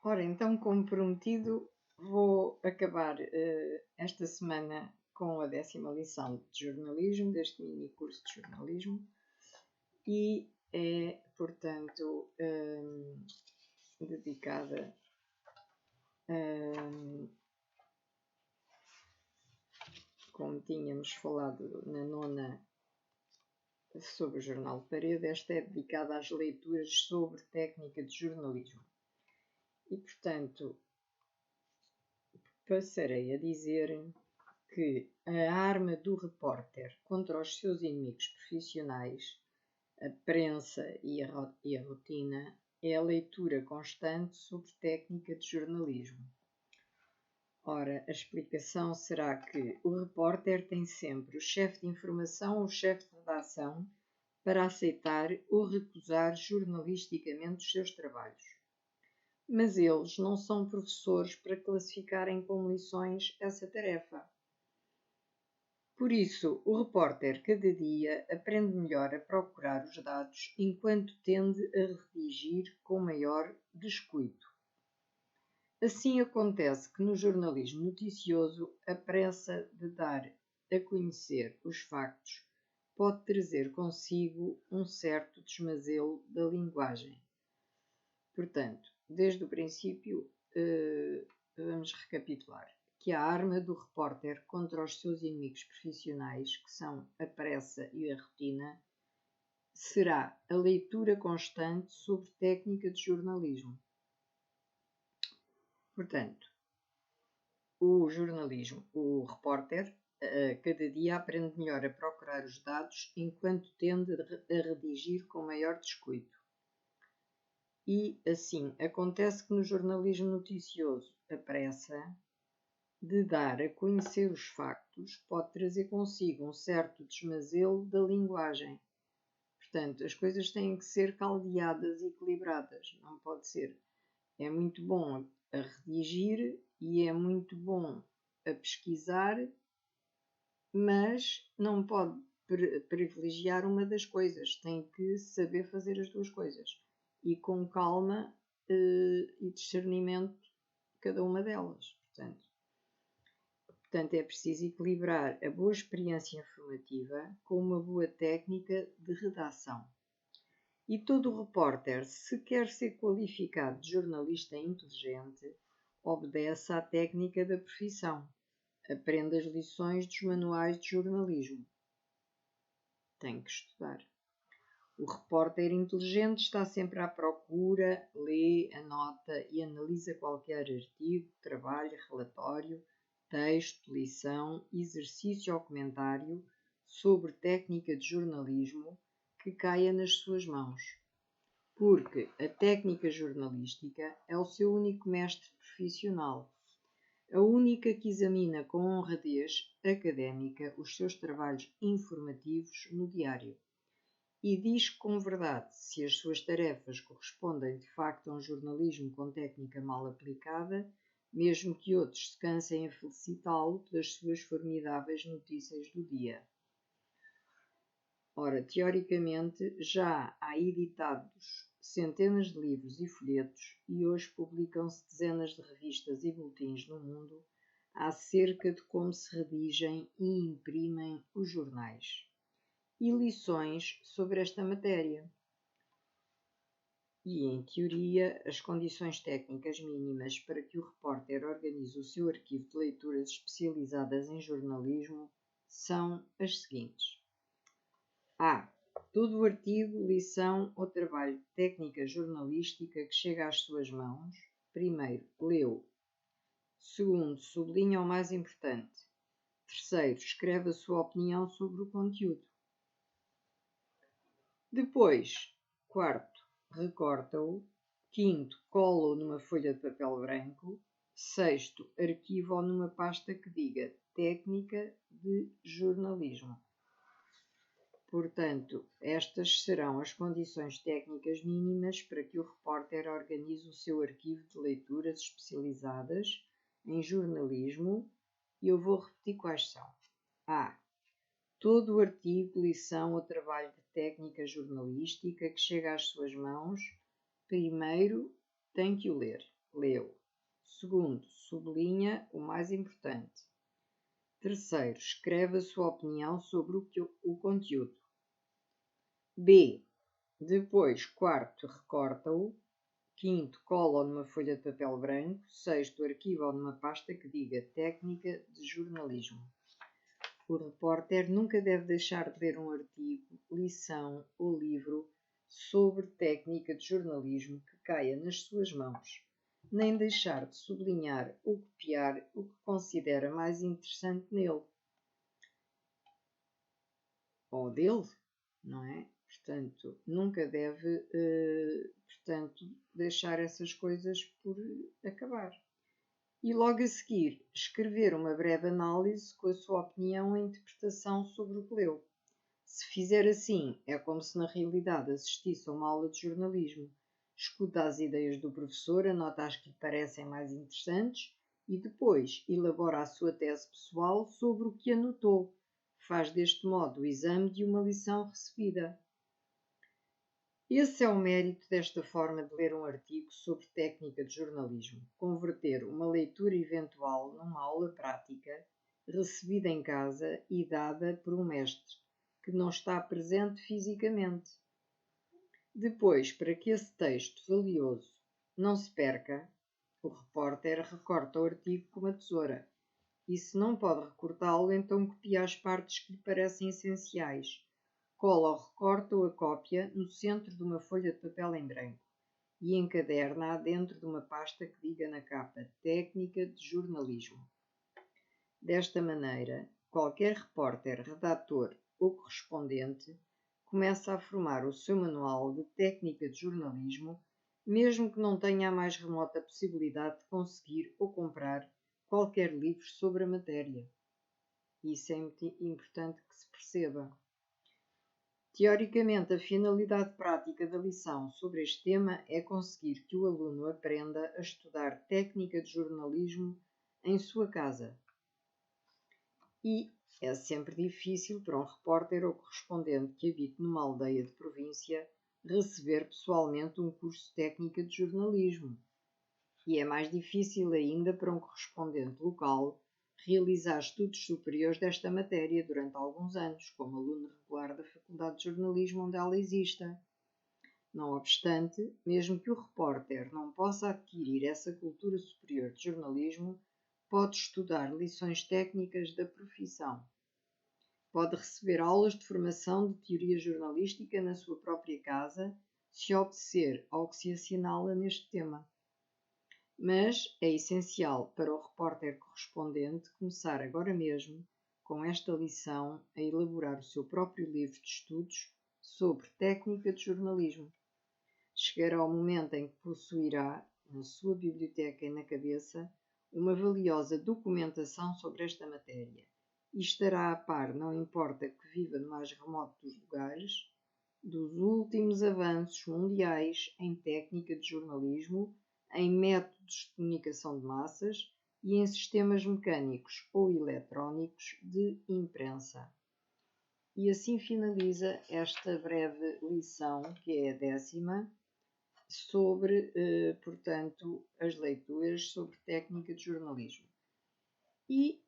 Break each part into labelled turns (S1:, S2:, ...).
S1: Ora, então, como prometido, vou acabar esta semana com a 10ª lição de jornalismo, deste mini curso de jornalismo, e é, portanto, dedicada como tínhamos falado na nona sobre o jornal de parede, esta é dedicada às leituras sobre técnica de jornalismo. E, portanto, passarei a dizer que a arma do repórter contra os seus inimigos profissionais, a prensa e a rotina, é a leitura constante sobre técnica de jornalismo. Ora, a explicação será que o repórter tem sempre o chefe de informação ou o chefe de redação para aceitar ou recusar jornalisticamente os seus trabalhos. Mas eles não são professores para classificarem como lições essa tarefa. Por isso, o repórter cada dia aprende melhor a procurar os dados enquanto tende a redigir com maior descuido. Assim acontece que no jornalismo noticioso a pressa de dar a conhecer os factos pode trazer consigo um certo desmazelo da linguagem. Portanto, desde o princípio, vamos recapitular que a arma do repórter contra os seus inimigos profissionais, que são a pressa e a rotina, será a leitura constante sobre técnica de jornalismo. Portanto, o repórter, cada dia aprende melhor a procurar os dados enquanto tende a redigir com maior descuido. E, assim, acontece que no jornalismo noticioso a pressa de dar a conhecer os factos pode trazer consigo um certo desmazelo da linguagem. Portanto, as coisas têm que ser caldeadas e equilibradas. Não pode ser. É muito bom a redigir e é muito bom a pesquisar, mas não pode privilegiar uma das coisas. Tem que saber fazer as duas coisas. E com calma e discernimento cada uma delas. Portanto, é preciso equilibrar a boa experiência informativa com uma boa técnica de redação. E todo repórter, se quer ser qualificado de jornalista inteligente, obedece à técnica da profissão. Aprende as lições dos manuais de jornalismo. Tem que estudar. O repórter inteligente está sempre à procura, lê, anota e analisa qualquer artigo, trabalho, relatório, texto, lição, exercício ou comentário sobre técnica de jornalismo que caia nas suas mãos. Porque a técnica jornalística é o seu único mestre profissional, a única que examina com honradez académica os seus trabalhos informativos no diário. E diz com verdade se as suas tarefas correspondem de facto a um jornalismo com técnica mal aplicada, mesmo que outros se cansem a felicitá-lo pelas suas formidáveis notícias do dia. Ora, teoricamente, já há editados centenas de livros e folhetos e hoje publicam-se dezenas de revistas e boletins no mundo acerca de como se redigem e imprimem os jornais. E lições sobre esta matéria. E, em teoria, as condições técnicas mínimas para que o repórter organize o seu arquivo de leituras especializadas em jornalismo são as seguintes. A. Todo o artigo, lição ou trabalho de técnica jornalística que chega às suas mãos, primeiro, lê-o. Segundo, sublinha o mais importante. Terceiro, escreve a sua opinião sobre o conteúdo. Depois, quarto, recorta-o. Quinto, cola-o numa folha de papel branco. Sexto, arquiva-o numa pasta que diga técnica de jornalismo. Portanto, estas serão as condições técnicas mínimas para que o repórter organize o seu arquivo de leituras especializadas em jornalismo e eu vou repetir quais são. A. Todo o artigo, lição ou trabalho de técnica jornalística que chega às suas mãos, primeiro tem que o ler. lê-o. Segundo, sublinha o mais importante. Terceiro, escreve a sua opinião sobre o conteúdo. B. Depois, quarto, recorta-o. Quinto, cola-o numa folha de papel branco. Sexto, arquiva-o numa pasta que diga técnica de jornalismo. O repórter nunca deve deixar de ler um artigo, lição ou livro sobre técnica de jornalismo que caia nas suas mãos, nem deixar de sublinhar ou copiar o que considera mais interessante nele ou dele, não é? Portanto, nunca deve deixar essas coisas por acabar. E logo a seguir, escrever uma breve análise com a sua opinião e interpretação sobre o que leu. Se fizer assim, é como se na realidade assistisse a uma aula de jornalismo. Escuta as ideias do professor, anota as que lhe parecem mais interessantes e depois elabora a sua tese pessoal sobre o que anotou. Faz deste modo o exame de uma lição recebida. Esse é o mérito desta forma de ler um artigo sobre técnica de jornalismo, converter uma leitura eventual numa aula prática, recebida em casa e dada por um mestre, que não está presente fisicamente. Depois, para que esse texto valioso não se perca, o repórter recorta o artigo com uma tesoura. E se não pode recortá-lo, então copia as partes que lhe parecem essenciais. Cola ou recorta a cópia no centro de uma folha de papel em branco e encaderna-a dentro de uma pasta que diga na capa Técnica de Jornalismo. Desta maneira, qualquer repórter, redator ou correspondente começa a formar o seu manual de técnica de jornalismo, mesmo que não tenha a mais remota possibilidade de conseguir ou comprar qualquer livro sobre a matéria. Isso é muito importante que se perceba. Teoricamente, a finalidade prática da lição sobre este tema é conseguir que o aluno aprenda a estudar técnica de jornalismo em sua casa. E é sempre difícil para um repórter ou correspondente que habite numa aldeia de província receber pessoalmente um curso de técnica de jornalismo. E é mais difícil ainda para um correspondente local realizar estudos superiores desta matéria durante alguns anos, como aluno regular da Faculdade de Jornalismo onde ela exista. Não obstante, mesmo que o repórter não possa adquirir essa cultura superior de jornalismo, pode estudar lições técnicas da profissão. Pode receber aulas de formação de teoria jornalística na sua própria casa, se obedecer ao que se assinala neste tema. Mas é essencial para o repórter correspondente começar agora mesmo, com esta lição, a elaborar o seu próprio livro de estudos sobre técnica de jornalismo. Chegará o momento em que possuirá, na sua biblioteca e na cabeça, uma valiosa documentação sobre esta matéria e estará a par, não importa que viva no mais remoto dos lugares, dos últimos avanços mundiais em técnica de jornalismo, em métodos de comunicação de massas e em sistemas mecânicos ou eletrónicos de imprensa. E assim finaliza esta breve lição, que é a 10ª, sobre, portanto, as leituras sobre técnica de jornalismo. E,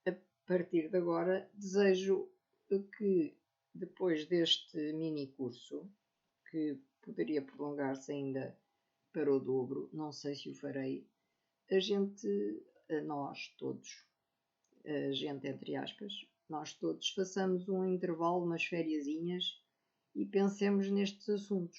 S1: a partir de agora, desejo que, depois deste mini curso, que poderia prolongar-se ainda para o dobro, não sei se o farei, nós todos, a gente entre aspas, nós todos façamos um intervalo, umas fériasinhas e pensemos nestes assuntos.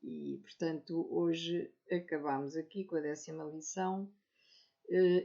S1: E, portanto, hoje acabamos aqui com a 10ª lição,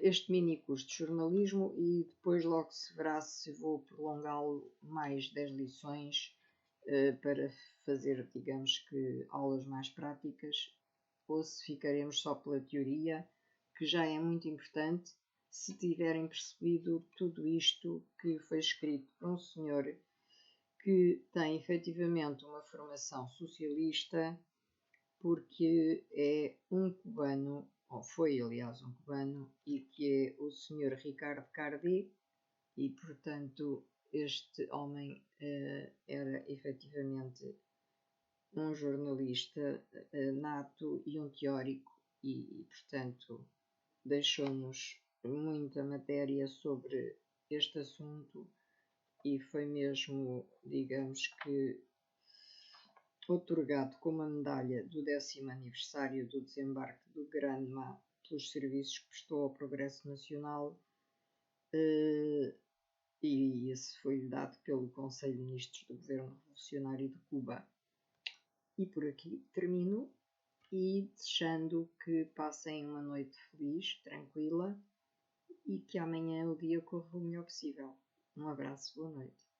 S1: este mini curso de jornalismo, e depois logo se verá se vou prolongá-lo mais 10 lições para fazer, digamos que, aulas mais práticas, ou se ficaremos só pela teoria, que já é muito importante se tiverem percebido tudo isto que foi escrito por um senhor que tem efetivamente uma formação socialista, porque é um cubano, ou foi aliás um cubano, e que é o senhor Ricardo Cardi, e portanto este homem era efetivamente um jornalista nato e um teórico portanto, deixou-nos muita matéria sobre este assunto e foi mesmo, digamos que, otorgado com uma medalha do 10º aniversário do desembarque do Granma pelos serviços que prestou ao progresso nacional, e esse foi-lhe dado pelo Conselho de Ministros do Governo Revolucionário de Cuba. E por aqui termino e desejando que passem uma noite feliz, tranquila e que amanhã o dia corra o melhor possível. Um abraço, boa noite.